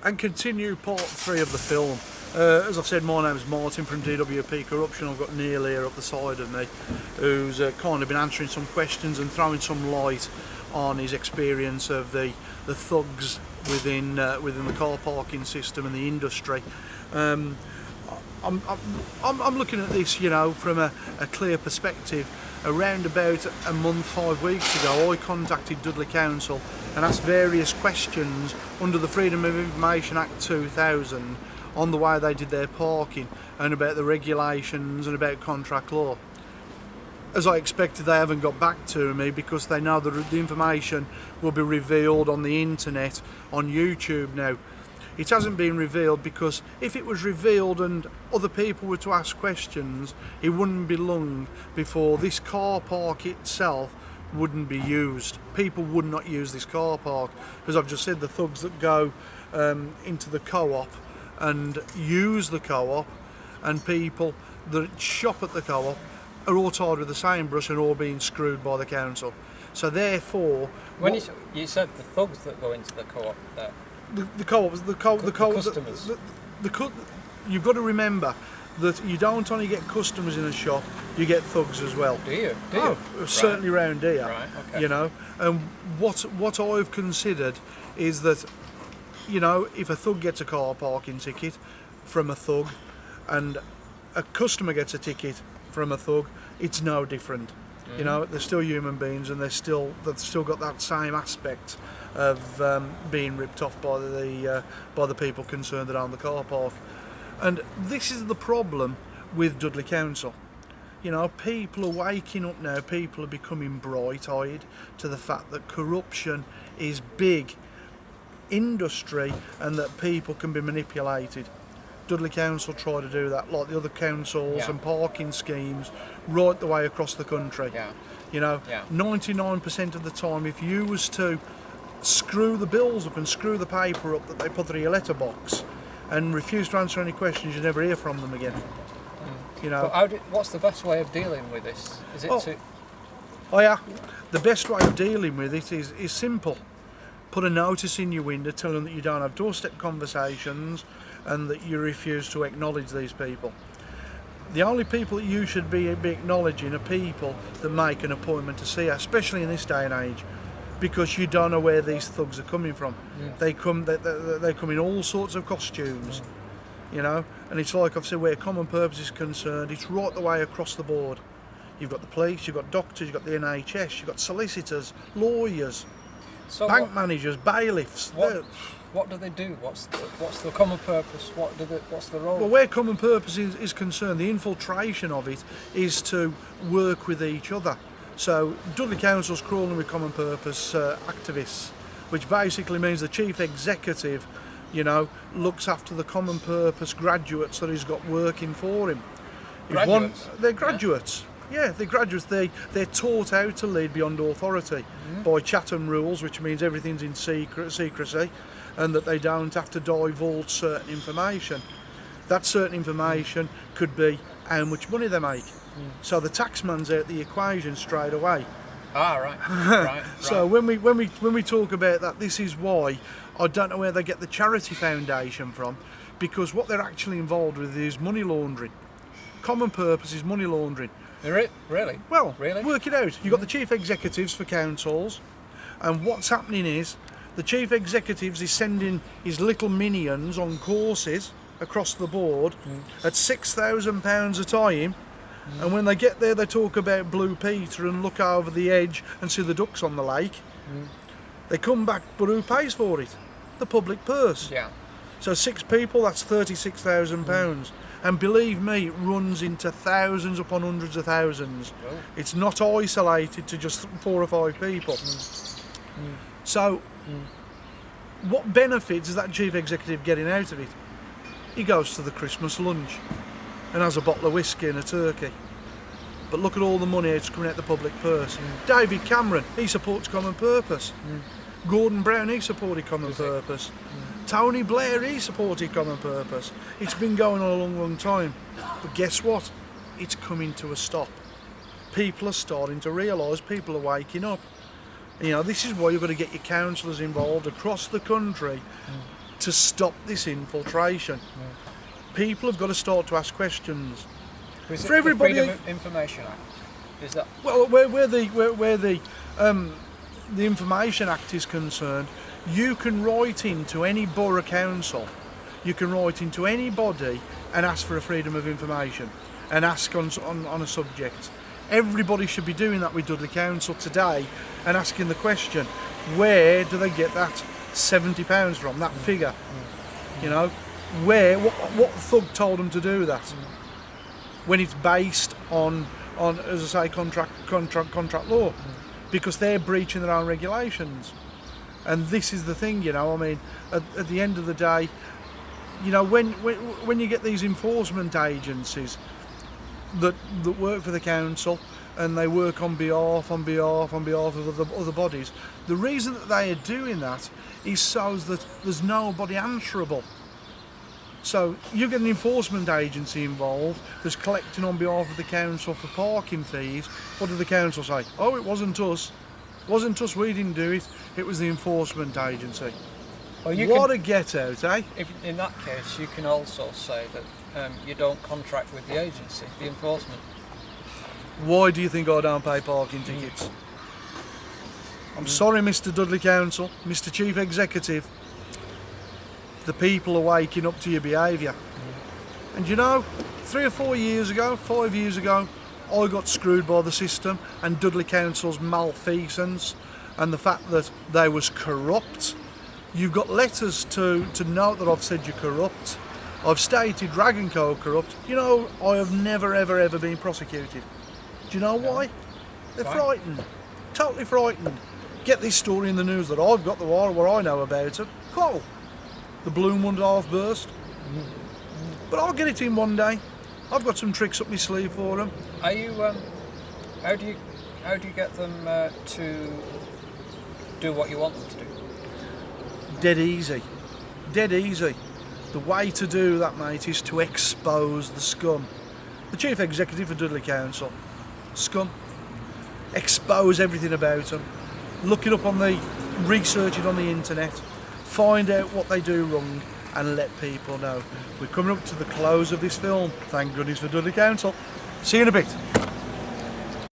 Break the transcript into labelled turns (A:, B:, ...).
A: and continue part 3 of the film. As I've said, my name is Martin from DWP Corruption. I've got Neil here up the side of me, who's kind of been answering some questions and throwing some light on his experience of the thugs within the car parking system and the industry. I'm looking at this, you know, from a clear perspective. Around about a month, 5 weeks ago, I contacted Dudley Council and asked various questions under the Freedom of Information Act 2000 on the way they did their parking and about the regulations and about contract law. As I expected, they haven't got back to me because they know that the information will be revealed on the internet, on YouTube now. It hasn't been revealed because if it was revealed and other people were to ask questions, it wouldn't be long before this car park itself wouldn't be used. People would not use this car park. As I've just said, the thugs that go into the co-op and use the co-op and people that shop at the co-op are all tied with the same brush and all being screwed by the council. So therefore...
B: When you said the thugs that go into the co-op there.
A: The co-ops, the
B: customers.
A: You've got to remember that you don't only get customers in a shop, you get thugs as well.
B: Do you?
A: Certainly round here.
B: Right, okay.
A: You know, and what I've considered is that, you know, if a thug gets a car parking ticket from a thug and a customer gets a ticket from a thug, it's no different. You know, they're still human beings and they've still got that same aspect of being ripped off by the people concerned that own the car park. And this is the problem with Dudley Council. You know, people are waking up now, people are becoming bright-eyed to the fact that corruption is big industry and that people can be manipulated. Dudley Council try to do that, like the other councils and parking schemes right the way across the country. You know, 99% of the time, if you was to screw the bills up and screw the paper up that they put through your letterbox and refuse to answer any questions, you never hear from them again. You know.
B: But what's the best way of dealing with this? Is it
A: the best way of dealing with it is simple. Put a notice in your window telling them that you don't have doorstep conversations and that you refuse to acknowledge these people. The only people that you should be acknowledging are people that make an appointment to see you, especially in this day and age, because you don't know where these thugs are coming from. They come in all sorts of costumes, you know, and it's like I've said, where common purpose is concerned, it's right the way across the board. You've got the police, you've got doctors, you've got the NHS, you've got solicitors, lawyers, bank managers, bailiffs.
B: What do they do? What's the common purpose? What's the role?
A: Well, where common purpose is concerned, the infiltration of it is to work with each other. So Dudley Council's crawling with common purpose activists, which basically means the chief executive, you know, looks after the common purpose graduates that he's got working for him. They're graduates. Yeah, they're graduates. They're taught how to lead beyond authority by Chatham rules, which means everything's in secrecy, and that they don't have to divulge certain information. That certain information could be how much money they make. So the taxman's out the equation straight away.
B: Right.
A: So when we talk about that, this is why I don't know where they get the charity foundation from, because what they're actually involved with is money laundering. Common purpose is money laundering.
B: Really?
A: Well,
B: really?
A: Work it out. You've got the chief executives for councils, and what's happening is the chief executives is sending his little minions on courses across the board at £6,000 a time, and when they get there they talk about Blue Peter and look over the edge and see the ducks on the lake. They come back, but who pays for it? The public purse. So 6 people, that's £36,000. And believe me, it runs into thousands upon hundreds of thousands. It's not isolated to just 4 or 5 people. So what benefit is that chief executive getting out of it? He goes to the Christmas lunch and has a bottle of whiskey and a turkey. But look at all the money that's coming out the public purse. David Cameron, he supports common purpose. Gordon Brown, he supported common purpose. Tony Blair, he supported common purpose. It's been going on a long, long time. But guess what? It's coming to a stop. People are starting to realise, people are waking up. You know, this is why you've got to get your councillors involved across the country to stop this infiltration. People have got to start to ask questions.
B: Is it
A: For everybody,
B: the Freedom of Information Act? Is that
A: well, where the Information Act is concerned, you can write into any borough council, you can write into anybody and ask for a freedom of information and ask on a subject. Everybody should be doing that with Dudley Council today and asking the question, where do they get that £70 from, that figure? You know, what thug told them to do that? When it's based on as I say, contract law, because they're breaching their own regulations. And this is the thing, you know, I mean, at the end of the day, you know, when you get these enforcement agencies that work for the council and they work on behalf of other bodies, the reason that they are doing that is so that there's nobody answerable. So you get an enforcement agency involved that's collecting on behalf of the council for parking fees. What did the council say? Oh, it wasn't us. It wasn't us, we didn't do it. It was the enforcement agency.
B: Well,
A: what a get out, eh?
B: If, in that case, you can also say that you don't contract with the agency, the enforcement.
A: Why do you think I don't pay parking tickets? I'm sorry, Mr. Dudley Council, Mr. Chief Executive. The people are waking up to your behaviour. And you know, 3 or 4 years ago, 5 years ago, I got screwed by the system and Dudley Council's malfeasance and the fact that they was corrupt. You've got letters to note that I've said you're corrupt. I've stated Dragon Co corrupt. You know, I have never ever been prosecuted. Do you know why? They're frightened. Totally frightened. Get this story in the news that I've got the wire where I know about it. Cool. The balloon won't half burst. But I'll get it in one day. I've got some tricks up my sleeve for them.
B: Are you? How do you get them to do what you want them to do?
A: Dead easy. Dead easy. The way to do that, mate, is to expose the scum. The Chief Executive for Dudley Council. Scum. Expose everything about them. Look it up research it on the internet. Find out what they do wrong and let people know. We're coming up to the close of this film. Thank goodness for Dudley Council. See you in a bit.